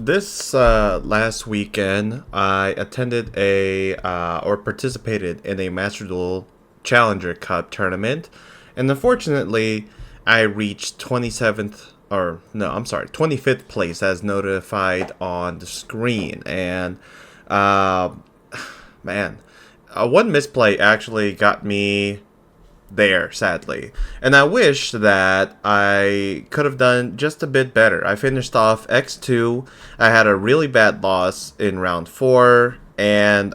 This last weekend, I attended or participated in a Master Duel Challenger Cup tournament, and unfortunately, I reached 27th, or no, I'm sorry, 25th place as notified on the screen, and uh, man, one misplay actually got me there, sadly. And I wish that I could have done just a bit better. I finished off X2. I had a really bad loss in round 4. And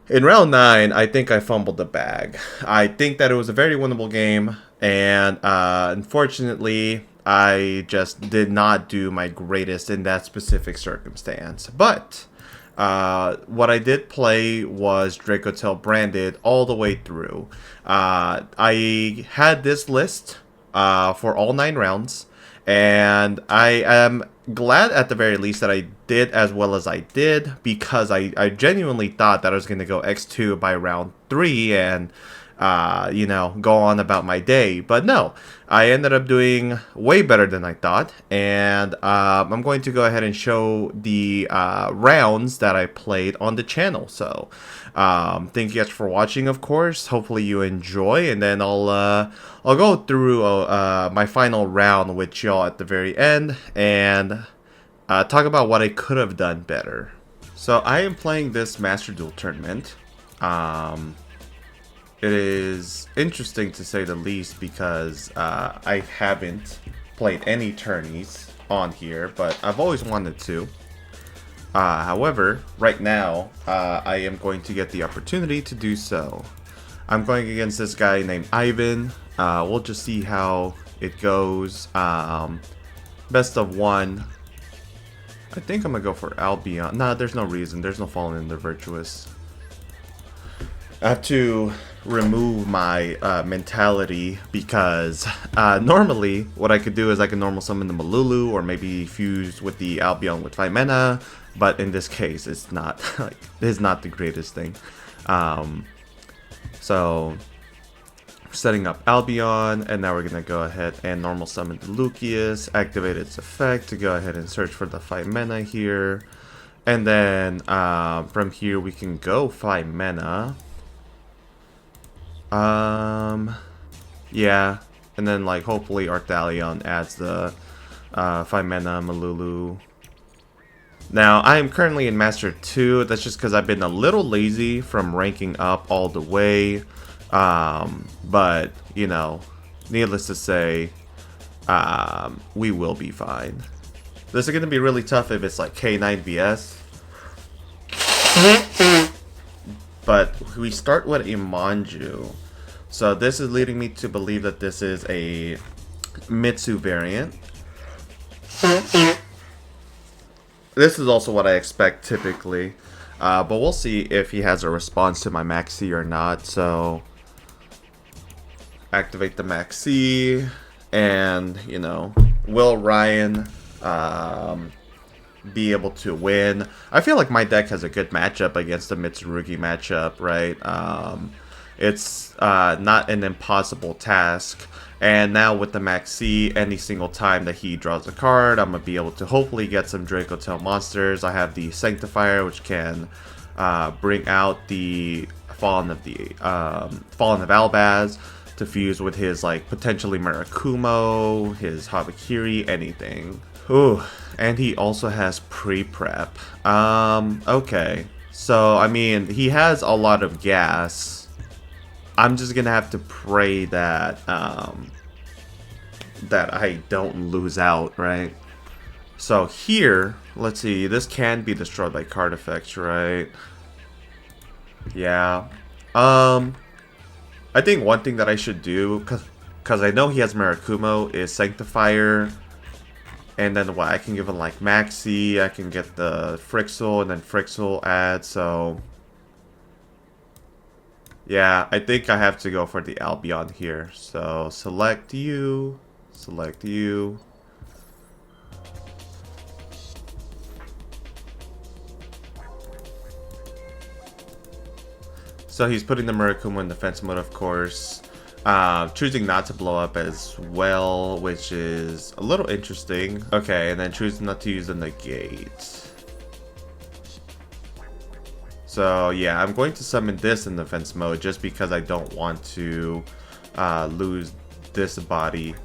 in round 9, I think I fumbled the bag. I think that it was a very winnable game. And unfortunately, I just did not do my greatest in that specific circumstance. But what I did play was Dracotel branded all the way through. I had this list for all 9 rounds, and I am glad at the very least that I did as well as I did, because I genuinely thought that I was going to go X2 by round 3 and go on about my day. But no, I ended up doing way better than I thought. And I'm going to go ahead and show the rounds that I played on the channel. So thank you guys for watching, of course. Hopefully you enjoy. And then I'll go through my final round with y'all at the very end and talk about what I could have done better. So I am playing this Master Duel tournament. It is interesting to say the least, because I haven't played any tourneys on here, but I've always wanted to. However, right now, I am going to get the opportunity to do so. I'm going against this guy named Ivan. We'll just see how it goes. Best of 1. I think I'm going to go for Albion. Nah, there's no reason. There's no falling in the virtuous. I have to remove my mentality, because normally what I could do is I can normal summon the Malulu or maybe fuse with the Albion with 5 mana, but in this case it's not it's not the greatest thing. So setting up Albion, and now we're gonna go ahead and normal summon the Lucius, activate its effect to go ahead and search for the 5 mana here, and then from here we can go 5 mana. Yeah, and then like hopefully Arthalion adds the 5 mana Malulu. Now I am currently in Master 2. That's just because I've been a little lazy from ranking up all the way. But you know, needless to say, we will be fine. This is gonna be really tough if it's like K9 VS. But we start with a Manju. So this is leading me to believe that this is a Mitsu variant. This is also what I expect typically. But we'll see if he has a response to my Maxi or not. So activate the Maxi, and you know, will Ryan be able to win? I feel like my deck has a good matchup against the Mitsurugi matchup, right? It's not an impossible task. And now with the Maxi, any single time that he draws a card, I'm going to be able to hopefully get some Dracotel monsters. I have the Sanctifier, which can bring out the Fallen of Albaz to fuse with his like potentially Murakumo, his Habakiri, anything. Ooh, and he also has pre-prep. Okay. So, I mean, he has a lot of gas. I'm just gonna have to pray that, that I don't lose out, right? So here, let's see, this can be destroyed by card effects, right? Yeah. I think one thing that I should do, because I know he has Murakumo, is Sanctifier. And then what, I can give him like Maxi, I can get the Frixel, and then Frixel add, so yeah, I think I have to go for the Albion here. So select you, select you. So he's putting the Murakumo in defense mode, of course. Choosing not to blow up as well, which is a little interesting. Okay, and then choosing not to use the negate. So yeah, I'm going to summon this in defense mode just because I don't want to lose this body.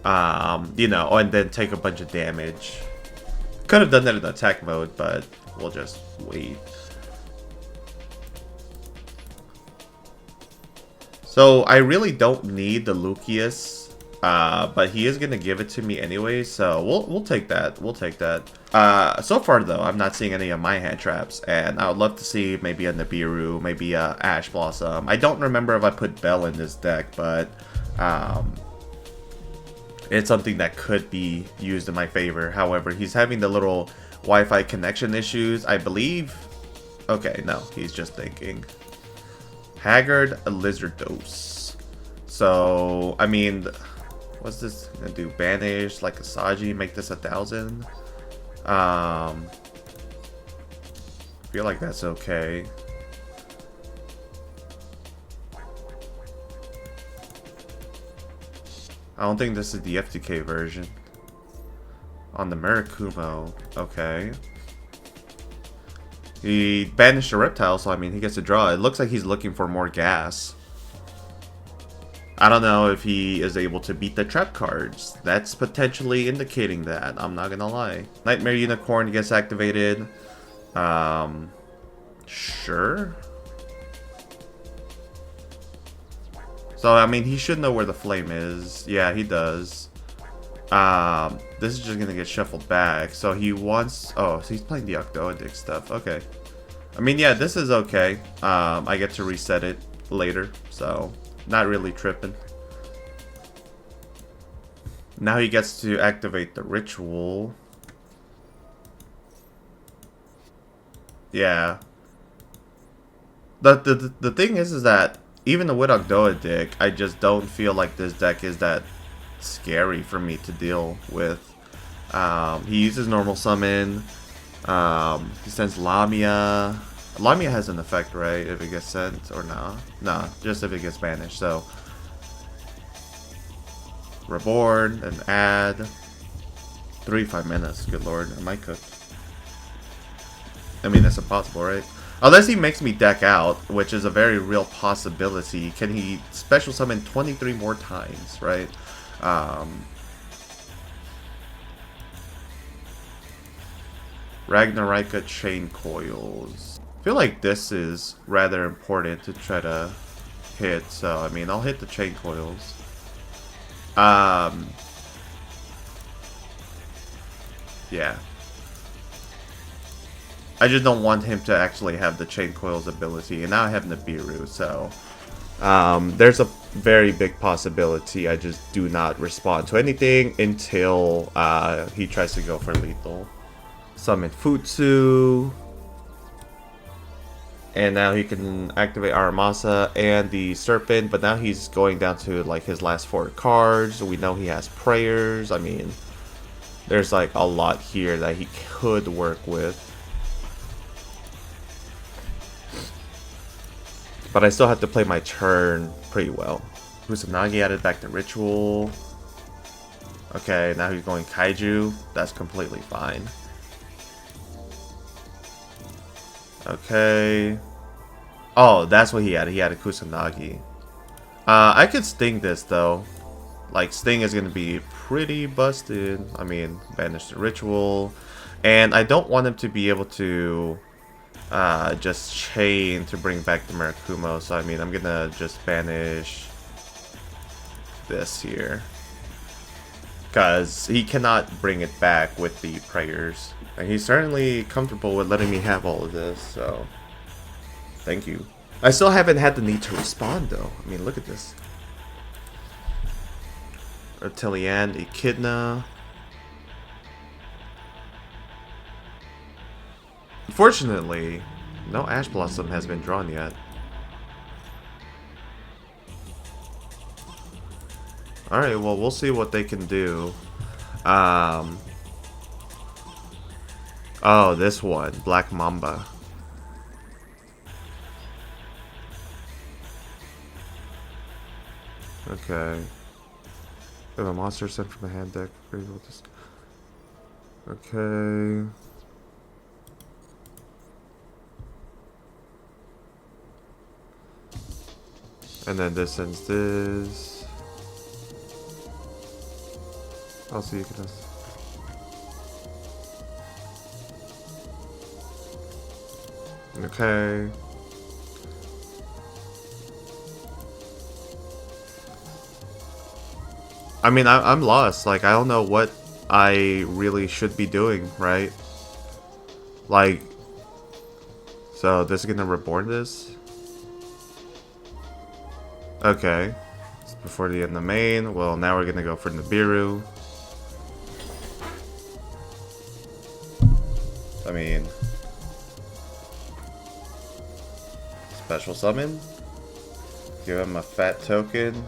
You know, and then take a bunch of damage. Could have done that in attack mode, but we'll just wait. So I really don't need the Lucius, but he is gonna give it to me anyway, so we'll take that. We'll take that. So far though, I'm not seeing any of my hand traps, and I would love to see maybe a Nibiru, maybe a Ash Blossom. I don't remember if I put Bell in this deck, but it's something that could be used in my favor. However, he's having the little Wi-Fi connection issues, I believe. Okay, no, he's just thinking. Haggard, a Lizardos. So, I mean, what's this gonna do? Banish, like Asaji, make this 1,000. Feel like that's okay. I don't think this is the FTK version. On the Mirakumo, okay. He banished a reptile, so I mean, he gets to draw. It looks like he's looking for more gas. I don't know if he is able to beat the trap cards. That's potentially indicating that. I'm not gonna lie. Nightmare Unicorn gets activated. Sure. So, I mean, he should know where the flame is. Yeah, he does. This is just gonna get shuffled back. So he wants... Oh, so he's playing the Octoadic stuff. Okay. I mean, yeah, this is okay. I get to reset it later. So, not really tripping. Now he gets to activate the ritual. Yeah. The thing is that even with Octoadic, I just don't feel like this deck is that scary for me to deal with. He uses normal summon. He sends Lamia. Lamia has an effect, right? If it gets sent or nah? Nah, just if it gets banished. So Reborn and add 3-5 minutes. Good lord, am I cooked? I mean, that's impossible, right? Unless he makes me deck out, which is a very real possibility. Can he special summon 23 more times, right? Ragnarika Chain Coils. I feel like this is rather important to try to hit, so I mean, I'll hit the Chain Coils. Yeah. I just don't want him to actually have the Chain Coils ability, and now I have Nibiru, so there's a very big possibility I just do not respond to anything until he tries to go for lethal. Summon Futsu, and now he can activate Aramasa and the Serpent, but now he's going down to like his last 4 cards. We know he has prayers. I mean, there's like a lot here that he could work with. But I still have to play my turn pretty well. Kusanagi added back to Ritual. Okay, now he's going Kaiju. That's completely fine. Okay. Oh, that's what he added. He added Kusanagi. I could Sting this, though. Like, Sting is going to be pretty busted. I mean, banish the Ritual. And I don't want him to be able to... just chain to bring back the Mirakumo, so I mean, I'm gonna just banish this here. Because he cannot bring it back with the prayers. And he's certainly comfortable with letting me have all of this, so... Thank you. I still haven't had the need to respond, though. I mean, look at this. Artelian, Echidna... Unfortunately, no Ash Blossom has been drawn yet. Alright, well, we'll see what they can do. Oh, this one. Black Mamba. Okay. We have a monster sent from the hand deck. Okay. And then this sends this. Also, you can. Okay. I mean, I'm lost. Like, I don't know what I really should be doing, right? Like, so this is gonna reborn this? Okay. It's before the end of the main. Well, now we're gonna go for Nibiru. I mean, special summon. Give him a fat token.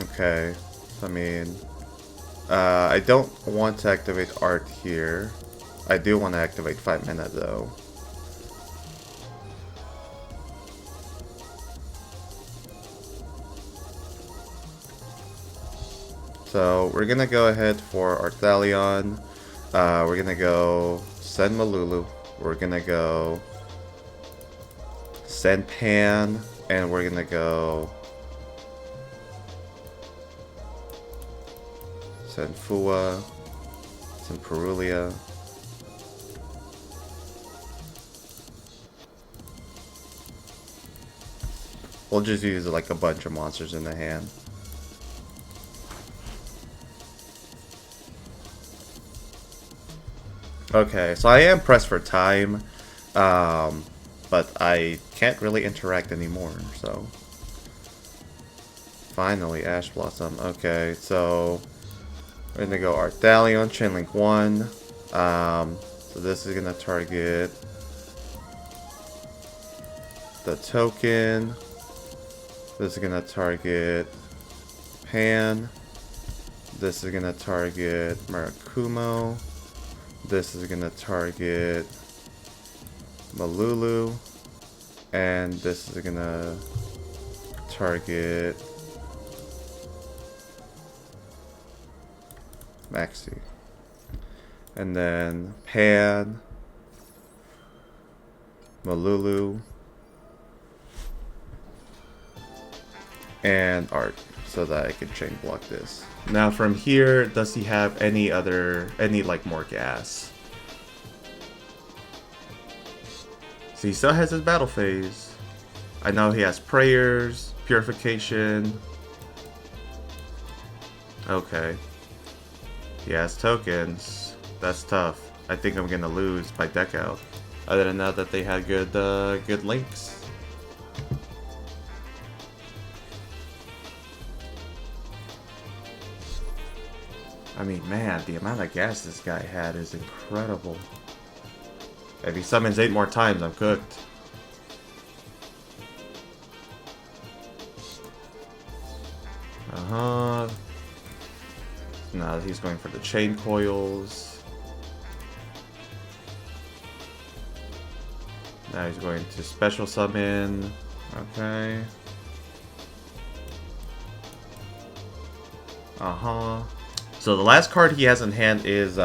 Okay, I mean, I don't want to activate art here. I do want to activate 5 mana though. So we're gonna go ahead for Arthalion. We're gonna go send Malulu. We're gonna go send Pan, and we're gonna go send Fua, send Perulia. We'll just use like a bunch of monsters in the hand. Okay, so I am pressed for time, but I can't really interact anymore, so... Finally, Ash Blossom. Okay, so... We're gonna go Arthalion, Chainlink 1. So this is gonna target... the token. This is gonna target... Pan. This is gonna target Murakumo. This is gonna target Malulu, and this is gonna target Maxi, and then Pan, Malulu, and Art, so that I can chain block this. Now from here, does he have any like more gas? So he still has his battle phase. I know he has prayers, purification. Okay. He has tokens. That's tough. I think I'm gonna lose by deck out. I didn't know that they had good links. I mean, man, the amount of gas this guy had is incredible. If he summons 8 more times, I'm cooked. Uh-huh. Now he's going for the chain coils. Now he's going to special summon. Okay. Uh-huh. So the last card he has in hand is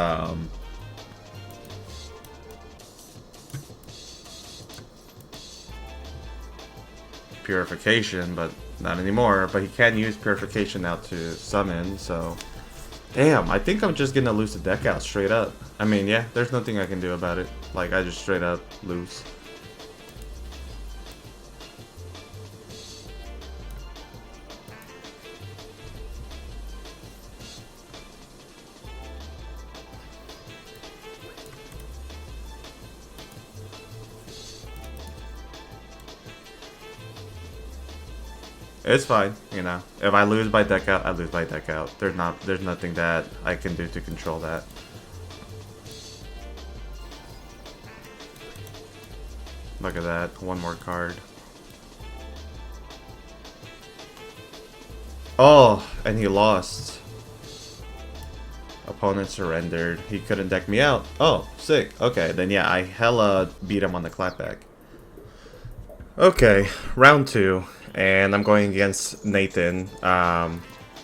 Purification, but not anymore. But he can use Purification now to summon, so... Damn, I think I'm just gonna lose the deck out straight up. I mean, yeah, there's nothing I can do about it. Like, I just straight up lose. It's fine, you know. If I lose by deck out, I lose by deck out. There's nothing that I can do to control that. Look at that, one more card. Oh, and he lost. Opponent surrendered. He couldn't deck me out. Oh, sick. Okay, then yeah, I hella beat him on the clapback. Okay, round 2. And I'm going against Nathan. Oh,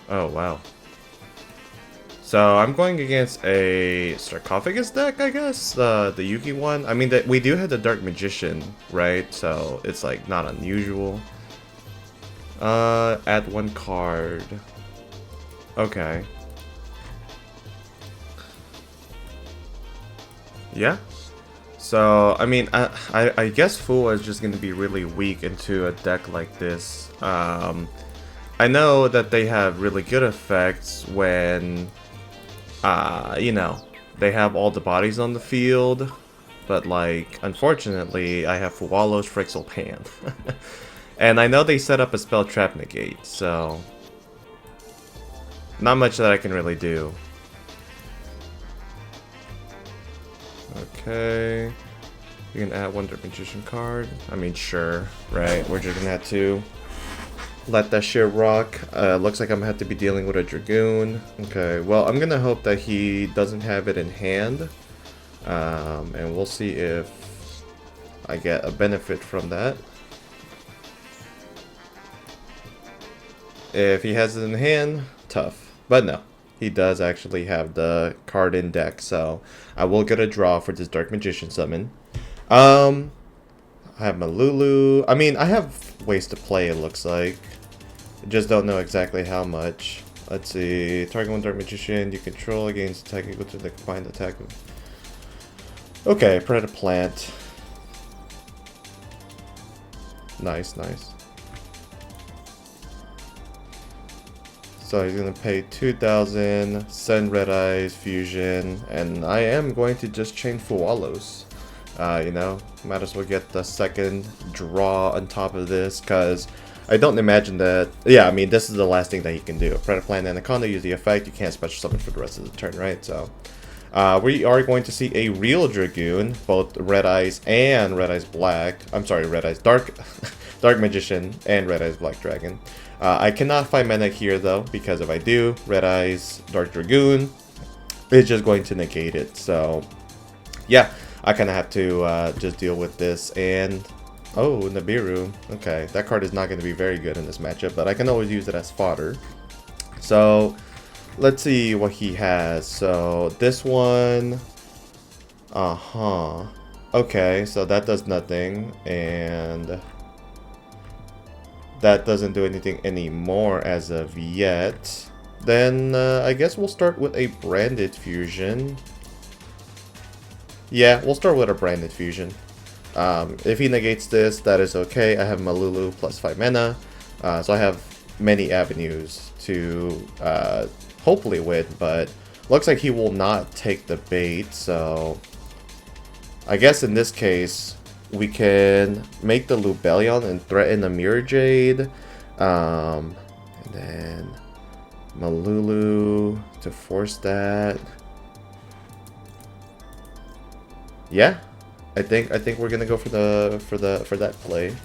wow. So I'm going against a sarcophagus deck, I guess, the Yuki one. I mean, we do have the Dark Magician, right? So it's like not unusual. Add 1 card. Okay. Yeah. So I mean, I guess Fool is just going to be really weak into a deck like this. I know that they have really good effects when, you know, they have all the bodies on the field, but like, unfortunately, I have Fuwalo's Frixel Pan. And I know they set up a spell trap negate, so not much that I can really do. Okay. You can add 1 Dark Magician card. I mean, sure, right? We're just gonna have to let that shit rock. Looks like I'm gonna have to be dealing with a Dragoon. Okay, well, I'm gonna hope that he doesn't have it in hand. And we'll see if I get a benefit from that. If he has it in hand, tough. But no, he does actually have the card in deck, so I will get a draw for this Dark Magician summon. I have Malulu. I mean, I have ways to play, it looks like. I just don't know exactly how much. Let's see. Target 1 Dark Magician you control against attack equal to the combined attack. Okay, Predator Plant. Nice, nice. So he's gonna pay 2,000, send Red Eyes, Fusion, and I am going to just chain Fuwalos. You know, might as well get the second draw on top of this, because I don't imagine that... Yeah, I mean, this is the last thing that he can do. Predator Plant Anaconda, use the effect, you can't special summon for the rest of the turn, right? So, we are going to see a real Dragoon, both Red Eyes and Red Eyes Black. I'm sorry, Red Eyes Dark... Dark Magician and Red Eyes Black Dragon. I cannot find mana here though, because if I do, Red Eyes Dark Dragoon, it's just going to negate it. So yeah, I kind of have to just deal with this. And oh, Nibiru. Okay, that card is not going to be very good in this matchup, but I can always use it as fodder. So let's see what he has. So this one, okay, so that does nothing, and that doesn't do anything anymore as of yet. Then I guess we'll start with a Branded Fusion. Yeah, we'll start with a Branded Fusion. If he negates this, that is okay. I have Malulu plus 5 mana. So I have many avenues to hopefully win, but looks like he will not take the bait. So I guess in this case, we can make the Lubellion and threaten a Mirror Jade. And then Malulu to force that. Yeah, I think we're gonna go for that play.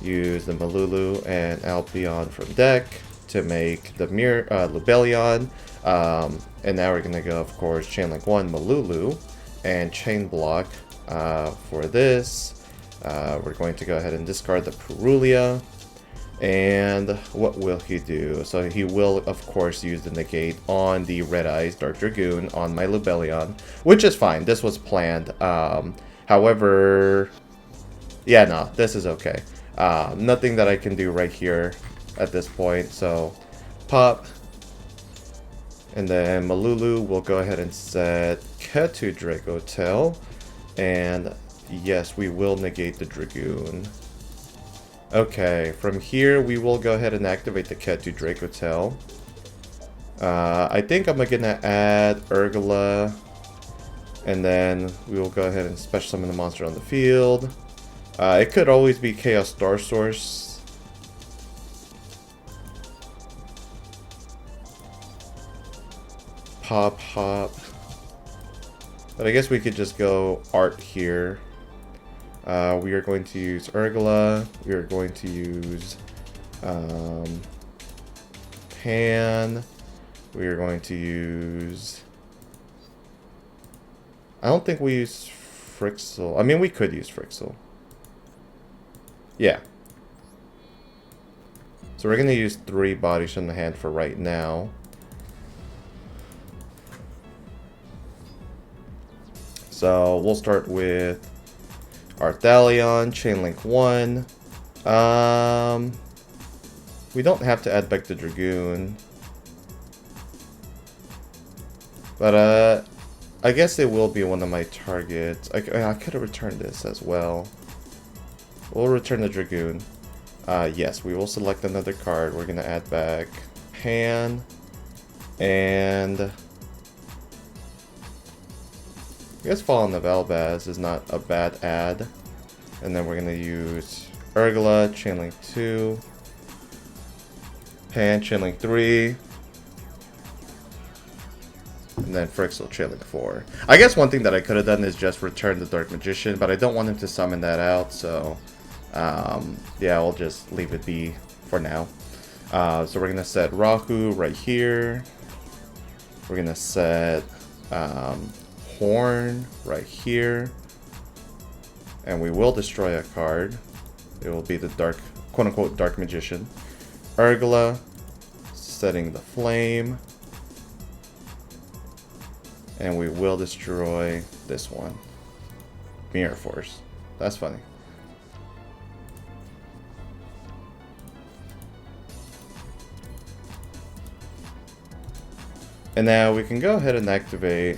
Use the Malulu and Albion from deck to make the Mirror Lubellion. And now we're gonna go, of course, Chain Link 1 Malulu and Chain Block. For this, we're going to go ahead and discard the Purulia. And what will he do? So he will, of course, use the negate on the Red Eyes Dark Dragoon on my Lubellion, which is fine. This was planned. However, yeah, no, this is okay. Nothing that I can do right here at this point. So pop. And then Malulu will go ahead and set Ketu Dracotail. And yes, we will negate the Dragoon. Okay, from here we will go ahead and activate the Ketu Dracotail. I think I'm gonna add Urgula. And then we will go ahead and special summon the monster on the field. It could always be Chaos Star Source. Pop. But I guess we could just go Art here. We are going to use Urgula. We are going to use Pan. We are going to use... I don't think we use Frixel. I mean, we could use Frixel. Yeah. So we're going to use 3 bodies from the hand for right now. So we'll start with Arthalion, Chainlink 1. We don't have to add back the Dragoon. But I guess it will be one of my targets. I could have returned this as well. We'll return the Dragoon. Yes, we will select another card. We're going to add back Pan. And... I guess Fall on the Valbaz is not a bad add. And then we're going to use Urgla, Chainlink 2, Pan, Chainlink 3, and then Frixel, Chainlink 4. I guess one thing that I could have done is just return the Dark Magician, but I don't want him to summon that out, so yeah, I'll just leave it be for now. So we're going to set Rahu right here. We're going to set... Horn right here, and we will destroy a card. It will be the dark, quote-unquote, Dark Magician. Urgla, setting the Flame, and we will destroy this one. Mirror Force. That's funny. And now we can go ahead and activate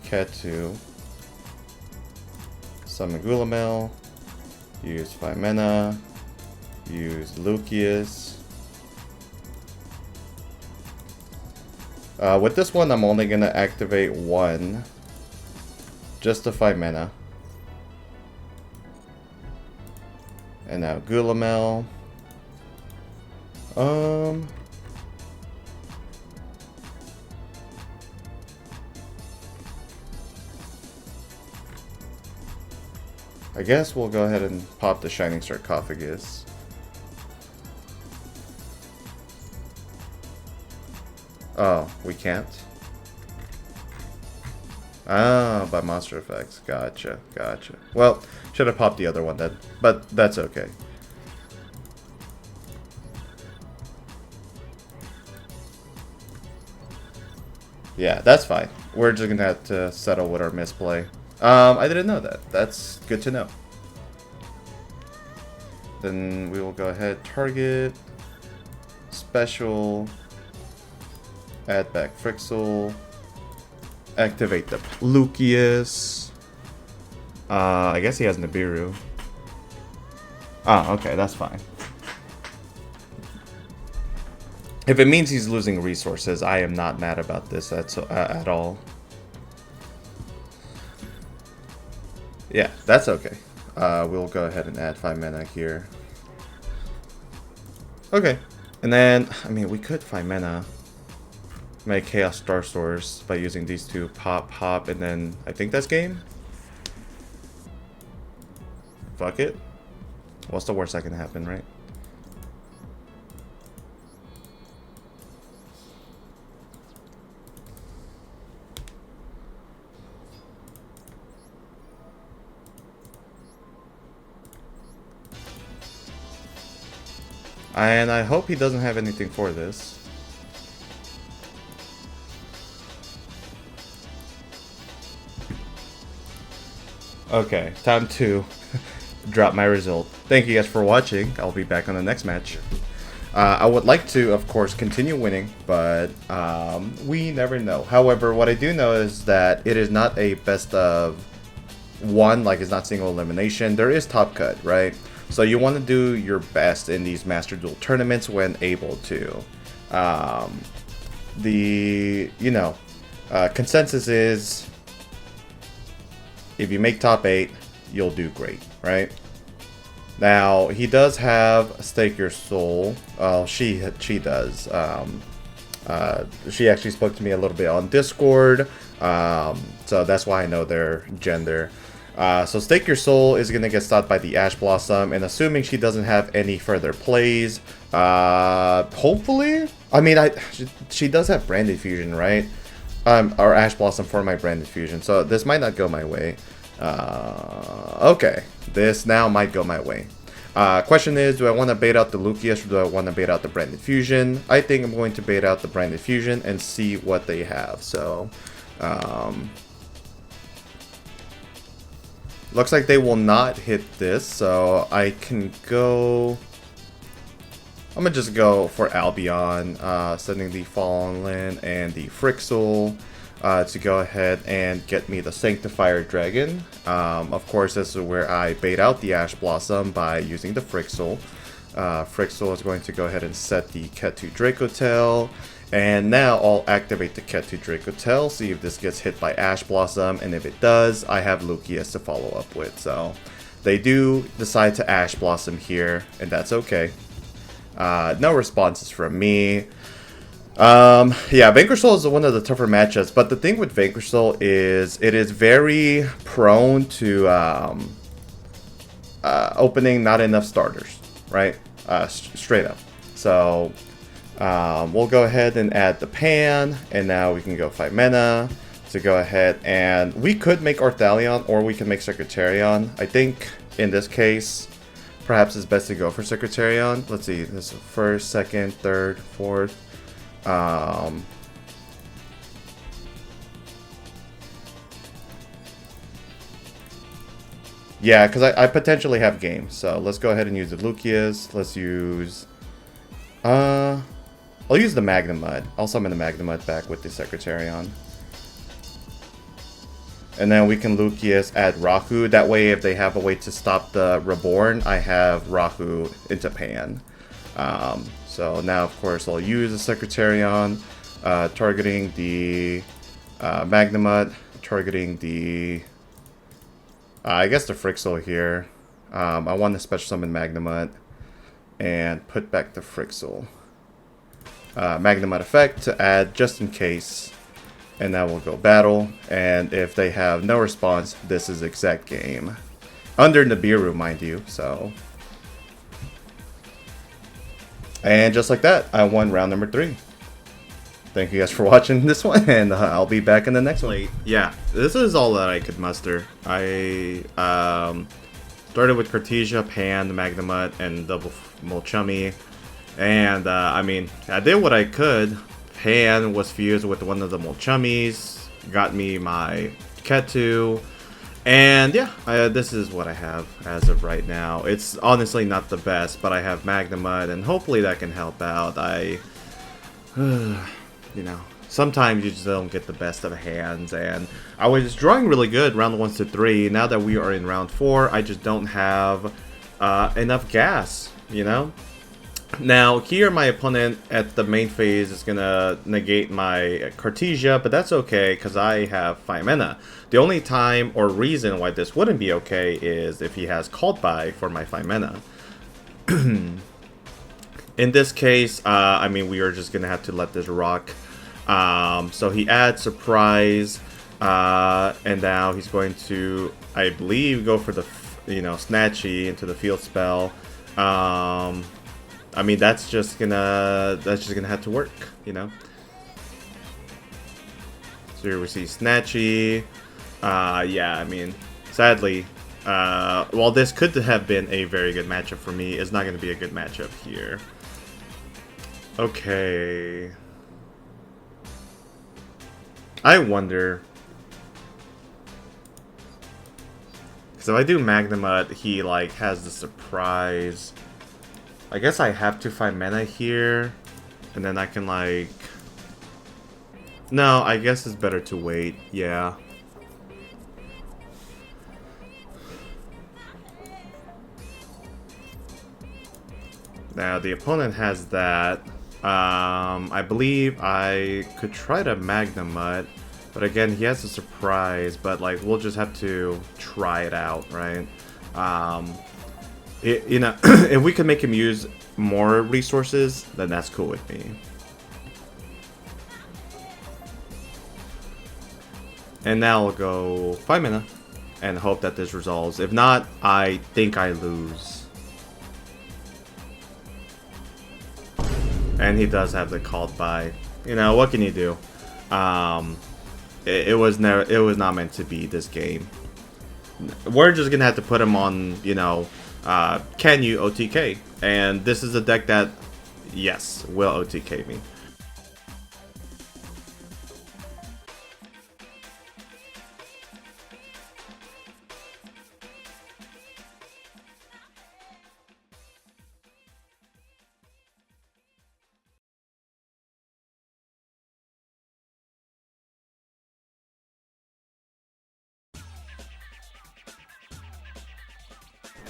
Ketu, summon Gulamel, use 5 mana, use Lucius. With this one, I'm only going to activate 1, just to 5 mana. And now Gulamel. I guess we'll go ahead and pop the Shining Sarcophagus. Oh, we can't? Ah, by monster effects. Gotcha, gotcha. Well, should have popped the other one then, but that's okay. Yeah, that's fine. We're just gonna have to settle with our misplay. I didn't know that. That's good to know. Then we will go ahead, target, special, add back Frixel, activate the Lucius. I guess he has Nibiru. Ah, okay, that's fine. If it means he's losing resources, I am not mad about this at all. Yeah, that's okay. We'll go ahead and add 5 mana here. Okay. And then, I mean, we could 5 mana. Make Chaos Star Source by using these two. Pop, pop, and then I think that's game? Fuck it. What's the worst that can happen, right? And I hope he doesn't have anything for this. Okay, time to drop my result. Thank you guys for watching. I'll be back on the next match. I would like to, of course, continue winning, but we never know. However, what I do know is that it is not a best of one, like it's not single elimination. There is top cut, right? So you want to do your best in these Master Duel tournaments when able to. Consensus is if you make top 8, you'll do great, right? Now, he does have Stake Your Soul. She does. She actually spoke to me a little bit on Discord. So that's why I know their gender. So Stake Your Soul is going to get stopped by the Ash Blossom, and assuming she doesn't have any further plays, hopefully I mean, she does have Branded Fusion, right? Or Ash Blossom for my Branded Fusion, so this might not go my way. Okay, this now might go my way. Question is, do I want to bait out the Lucius or do I want to bait out the Branded Fusion? I think I'm going to bait out the Branded Fusion and see what they have. So, looks like they will not hit this, so I can go... I'm gonna just go for Albion, sending the Fallen and the Frixel to go ahead and get me the Sanctifier Dragon. Of course, this is where I bait out the Ash Blossom by using the Frixel. Frixel is going to go ahead and set the Ketu Dracotail. And now I'll activate the Ketu Dracotail, see if this gets hit by Ash Blossom, and if it does, I have Lucius to follow up with. So they do decide to Ash Blossom here, and that's okay. No responses from me. Yeah, Vanquish Soul is one of the tougher matchups, but the thing with Vanquish Soul is it is very prone to opening not enough starters, right? Straight up. So we'll go ahead and add the Pan, and now we can go 5 mana to go ahead, and we could make Orthalion or we can make Secretarion. I think in this case, perhaps it's best to go for Secretarion. Let's see, this is first, second, third, fourth. Yeah, because I potentially have games. So let's go ahead and use the Lucius. Let's use... I'll use the Magnemud. I'll summon the Magnemud back with the Secretarion. And then we can Lucius add Rahu. That way, if they have a way to stop the Reborn, I have Rahu into Pan. So now, of course, I'll use the Secretarion, targeting the Magnemud, targeting the... I guess the Frixel here. I want to special summon Magnemud and put back the Frixel. Magnemud effect to add just in case. And now we'll go battle, and if they have no response, this is exact game. Under Nibiru, mind you, so... And just like that, I won round number 3. Thank you guys for watching this one, and I'll be back in the next one. Yeah, this is all that I could muster. I started with Cartesia, Pan, Magnemud, and double Molchummy. And, I mean, I did what I could. Pan was fused with one of the Molchummies, got me my Ketu, and yeah, this is what I have as of right now. It's honestly not the best, but I have Magnemud, and hopefully that can help out. You know, sometimes you just don't get the best of hands, and I was drawing really good round 1 to 3. Now that we are in round 4, I just don't have enough gas, you know? Now, here my opponent at the main phase is gonna negate my Cartesia, but that's okay because I have 5 mana. The only time or reason why this wouldn't be okay is if he has Called By for my 5 mana. In this case, I mean, we are just gonna have to let this rock. So he adds Surprise, and now he's going to, I believe, go for the, you know, Snatchy into the field spell. I mean, that's just gonna have to work, you know. So here we see Snatchy. Yeah, I mean, sadly, while this could have been a very good matchup for me, it's not going to be a good matchup here. Okay. I wonder. Because if I do Magnemud, he, like, has the surprise. I guess I have to find mana here, and then I can, like... No, I guess it's better to wait, yeah. Now, the opponent has that. I believe I could try to Magnemud, but again, he has a surprise, but, like, we'll just have to try it out, right? You know, if we can make him use more resources, then that's cool with me. And now I'll go 5 mana and hope that this resolves. If not, I think I lose. And he does have the called by. You know, what can you do? It was never, it was not meant to be this game. We're just gonna have to put him on, you know, can you OTK? And this is a deck that, yes, will OTK me.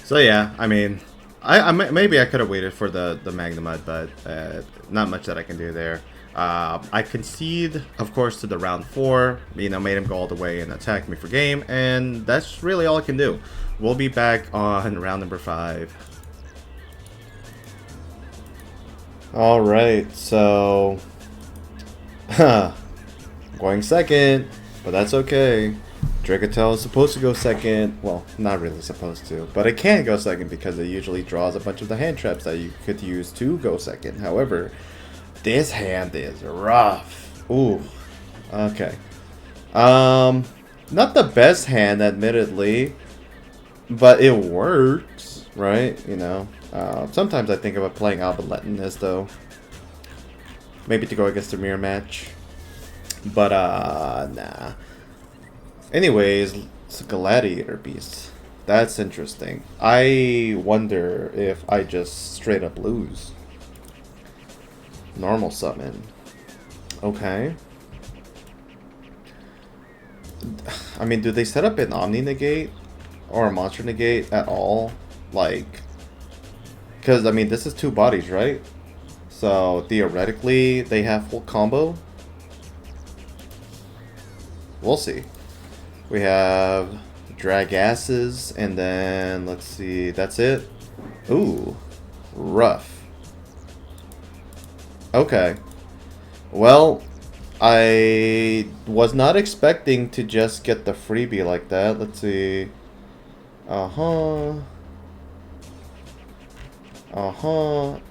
So yeah, I mean, maybe I could have waited for the Magnemite, but not much that I can do there. I concede, of course, to the round 4. You know, made him go all the way and attack me for game, and that's really all I can do. We'll be back on round number 5. All right, so going second, but that's okay. Dracatel is supposed to go second. Well, not really supposed to, but it can go second because it usually draws a bunch of the hand traps that you could use to go second. However, this hand is rough. Ooh. Okay. Not the best hand, admittedly, but it works, right? You know. Sometimes I think about playing Albalettinus, though. Maybe to go against a mirror match. But, nah. Anyways, it's a Gladiator Beast. That's interesting. I wonder if I just straight up lose. Normal summon. Okay. I mean, do they set up an Omni Negate? Or a Monster Negate at all? Like... Because, I mean, this is 2 bodies, right? So, theoretically, they have full combo? We'll see. We have Dragasses, and then, let's see, that's it? Ooh, rough. Okay. Well, I was not expecting to just get the freebie like that. Let's see. Uh-huh.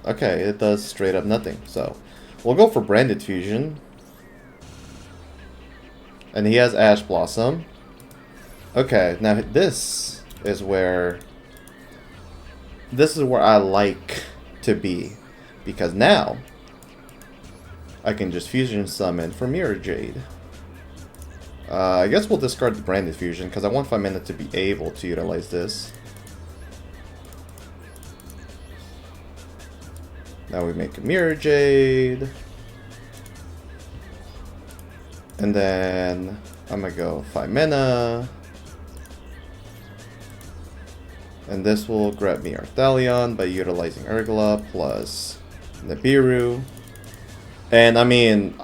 Okay, it does straight up nothing. So, we'll go for Branded Fusion. And he has Ash Blossom. Okay, now this is where I like to be, because now I can just fusion summon for Mirror Jade. I guess we'll discard the Branded Fusion because I want 5 minutes to be able to utilize this. Now we make a Mirror Jade, and then I'm gonna go 5 mana. And this will grab me Arthalion by utilizing Urgla plus Nibiru. And I mean,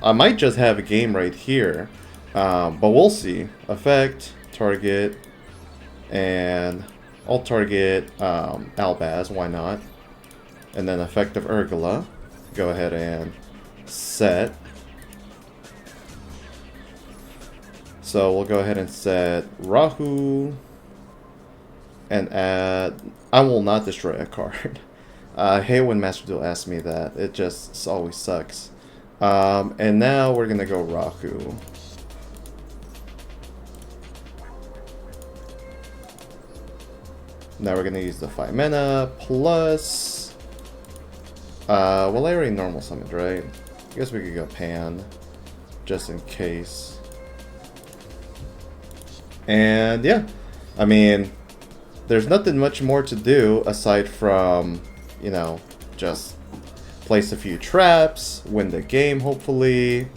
I might just have a game right here. But we'll see. Effect, target, and I'll target Albaz, why not? And then effective Urgla. Go ahead and set. So we'll go ahead and set Rahu. And add... I will not destroy a card. I hate when Master Duel asks me that. It just always sucks. And now we're going to go Rahu. Now we're going to use the 5 mana plus... well, I already normal summoned, right? I guess we could go Pan. Just in case. And yeah. I mean... There's nothing much more to do aside from, you know, just place a few traps, win the game hopefully,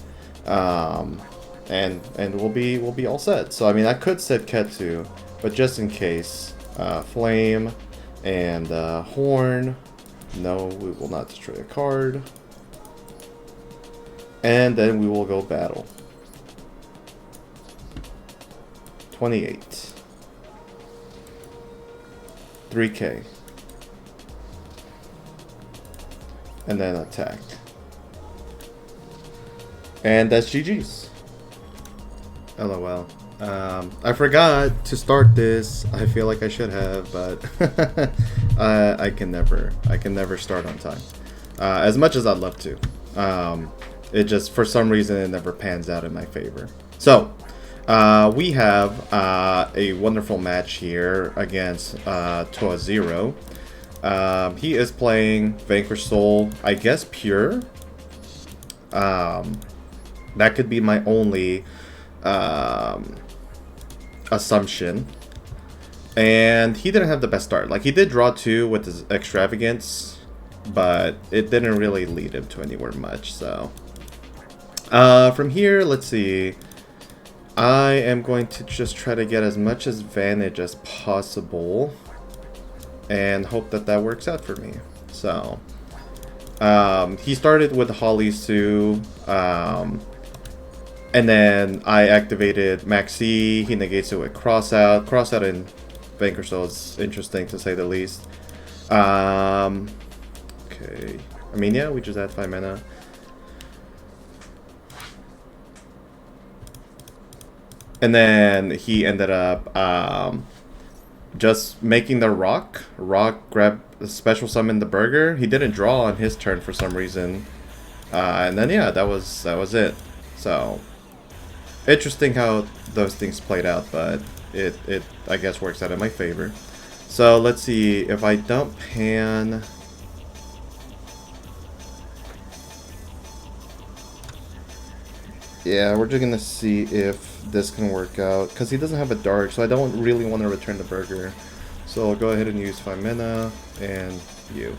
and we'll be all set. So I mean, I could set Ketsu, but just in case, Flame and Horn. No, we will not destroy a card, and then we will go battle. 28. 3k. And then attack. And that's GG's. LOL. I forgot to start this. I feel like I should have, but I can never start on time. as much as I'd love to. It just, for some reason, it never pans out in my favor. So, we have a wonderful match here against Toa Zero. He is playing Vanquish Soul, I guess pure. That could be my only assumption. And he didn't have the best start. Like, he did draw 2 with his Extravagance, but it didn't really lead him to anywhere much, so. From here, let's see. I am going to just try to get as much advantage as possible and hope that that works out for me. So, he started with Holly Sue, and then I activated Maxi. He negates it with Crossout. Crossout in Vanquish Soul is interesting to say the least. Okay. I mean, yeah, we just add 5 mana. And then he ended up just making the Rock. Rock grabbed special summon the Burger. He didn't draw on his turn for some reason. And then yeah, that was it. So interesting how those things played out, but it I guess works out in my favor. So let's see if I dump Pan. Yeah, we're just gonna see if this can work out, because he doesn't have a dark, so I don't really want to return the Burger. So I'll go ahead and use 5 mana and you.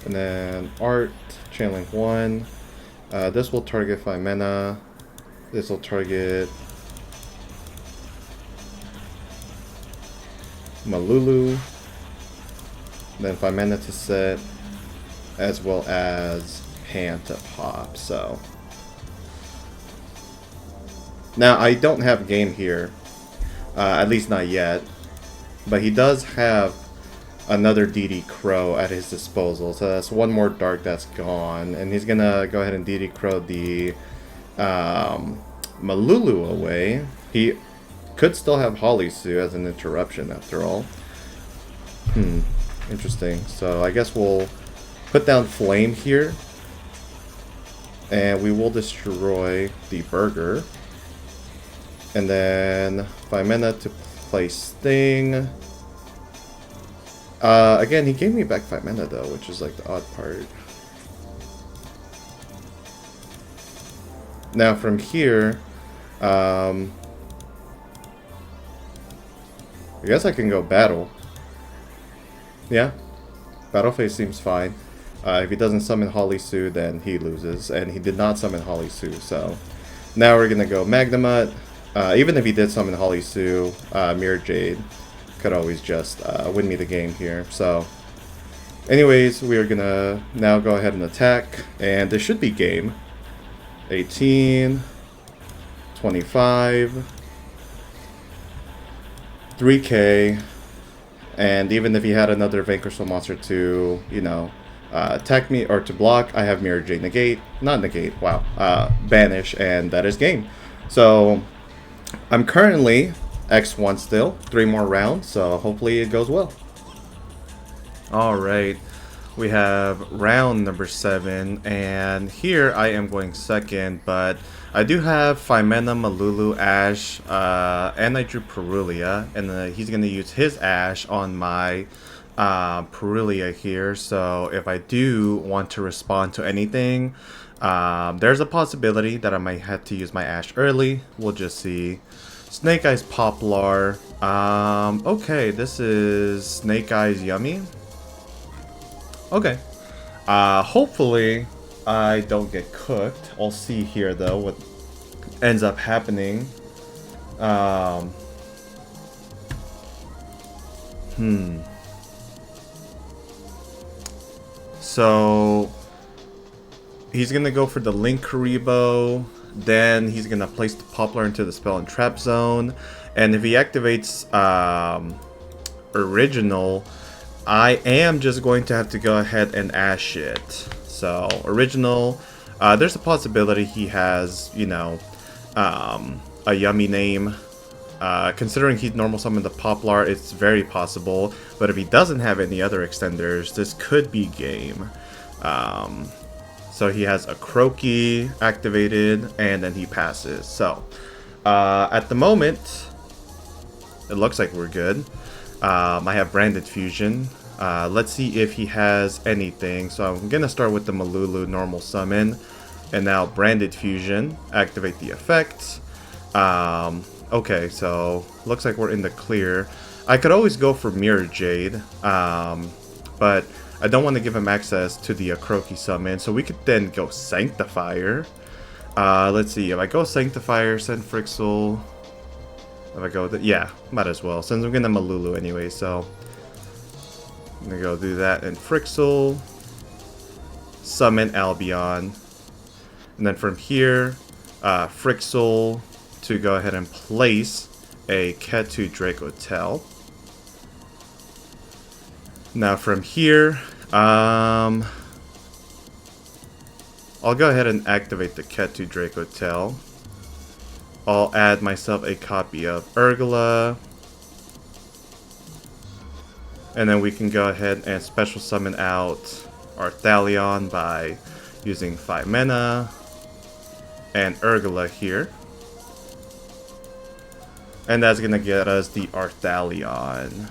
And then Art, Channeling 1. This will target 5 mana. This will target Malulu. Then 5 mana to set, as well as Pan to pop. So now I don't have game here, at least not yet, but he does have another DD Crow at his disposal, so that's one more dark that's gone, and he's gonna go ahead and DD Crow the Malulu away. He could still have Holly Sue as an interruption after all. Interesting. So I guess we'll put down Flame here, and we will destroy the Burger, and then 5 mana to play Sting. Again, he gave me back 5 mana though, which is like the odd part. Now from here, I guess I can go Battle. Yeah, Battle Phase seems fine. If he doesn't summon Holly Sue, then he loses, and he did not summon Holly Sue, so now we're gonna go Magnamut. Even if he did summon Holly Sue, Mirror Jade could always just win me the game here. So anyways, we are gonna now go ahead and attack, and this should be game. 18, 25, 3k. And even if he had another Vanquish Soul monster to, you know, attack me or to block, I have Mirror Jade negate, not negate, wow, banish, and that is game. So I'm currently X1 still, 3 more rounds, so hopefully it goes well. Alright, we have round number 7, and here I am going second, but I do have 5 mana Malulu Ash, and I drew Perulia, and he's going to use his Ash on my Perulia here, so if I do want to respond to anything, there's a possibility that I might have to use my Ash early. We'll just see. Snake Eyes Poplar. Okay, this is Snake Eyes Yummy. Okay. Hopefully I don't get cooked. I'll see here though what ends up happening. So he's gonna go for the Link Karibo, then he's gonna place the Poplar into the Spell and Trap Zone, and if he activates Original, I am just going to have to go ahead and Ash it. So Original, there's a possibility he has, you know, a yummy name Considering he's normal summon the Poplar, it's very possible. But if he doesn't have any other extenders, this could be game. So he has a Croaky activated, and then he passes. So, at the moment, it looks like we're good. I have Branded Fusion. Let's see if he has anything. So I'm going to start with the Malulu normal summon. And now Branded Fusion. Activate the effect. Okay, so looks like we're in the clear. I could always go for Mirror Jade. But I don't want to give him access to the Croaky summon. So we could then go Sanctifier. Let's see. If I go Sanctifier, send Frixel. If I go with it, yeah, might as well. Since I'm gonna Malulu anyway, so I'm gonna go do that and Frixel, summon Albion, and then from here, Frixel to go ahead and place a Ketu Dracotel. Now from here, I'll go ahead and activate the Ketu Dracotel. I'll add myself a copy of Urgula. And then we can go ahead and special summon out Arthalion by using 5 mana. And Urgula here. And that's going to get us the Arthalion.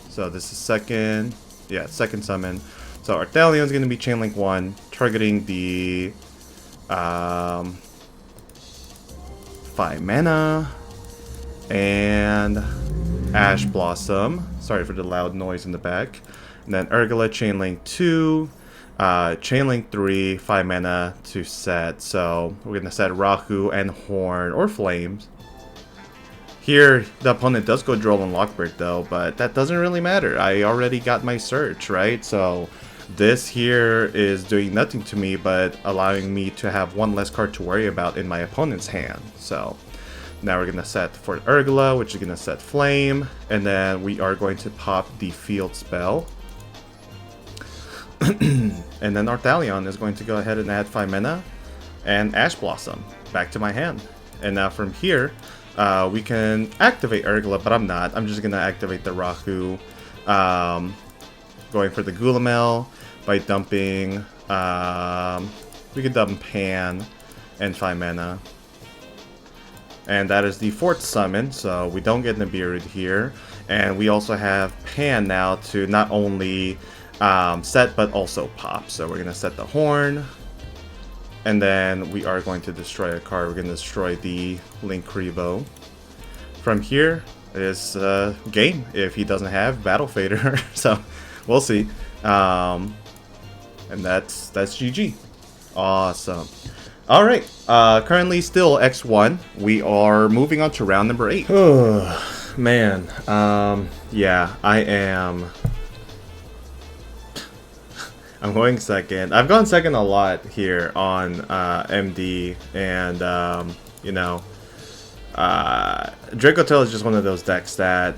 So this is second summon. So Arthalion's going to be Chain Link 1, targeting the 5 mana and Ash Blossom. Sorry for the loud noise in the back. And then Urgula Chainlink 2, Chainlink 3, 5 mana to set. So we're gonna set Rahu and Horn or Flames. Here the opponent does go Droll and Lockbird though, but that doesn't really matter. I already got my search, right? So this here is doing nothing to me but allowing me to have one less card to worry about in my opponent's hand. So now we're going to set for Urgula, which is going to set Flame, and then we are going to pop the field spell. And then Arthalion is going to go ahead and add 5 mana and Ash Blossom back to my hand. And now from here, we can activate Urgula, but I'm not. I'm just going to activate the Rahu. Going for the Gulamel by dumping, we can dump Pan and 5 mana. And that is the 4th summon, so we don't get Nibiru here. And we also have Pan now to not only set, but also pop. So we're going to set the Horn. And then we are going to destroy a card. We're going to destroy the Linkrivo. From here is game if he doesn't have Battle Fader. So we'll see. And that's GG. Awesome. Alright, currently still X1. We are moving on to round number 8. Man, yeah, I'm going second. I've gone second a lot here on MD, and you know, Dracotel is just one of those decks that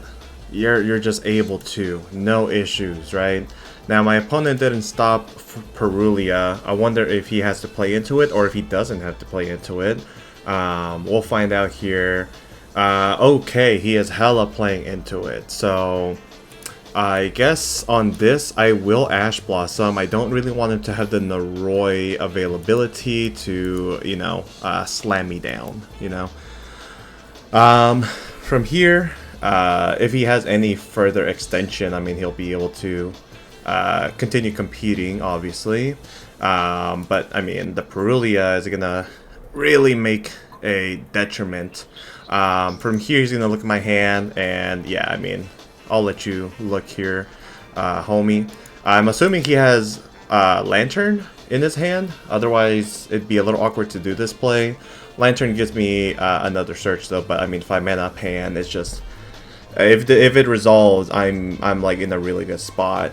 you're just able to, no issues, right? Now my opponent didn't stop Perulia. I wonder if he has to play into it or if he doesn't have to play into it. We'll find out here. Okay, he is hella playing into it. So I guess on this I will Ash Blossom. I don't really want him to have the Noroi availability to, you know, slam me down, you know. From here, if he has any further extension, I mean, he'll be able to continue competing, obviously. But, I mean, the Perulia is going to really make a detriment. From here, he's going to look at my hand, and yeah, I mean, I'll let you look here, homie. I'm assuming he has Lantern in his hand. Otherwise, it'd be a little awkward to do this play. Lantern gives me another search, though, but I mean, 5 mana Pan is just... If it resolves, I'm like in a really good spot.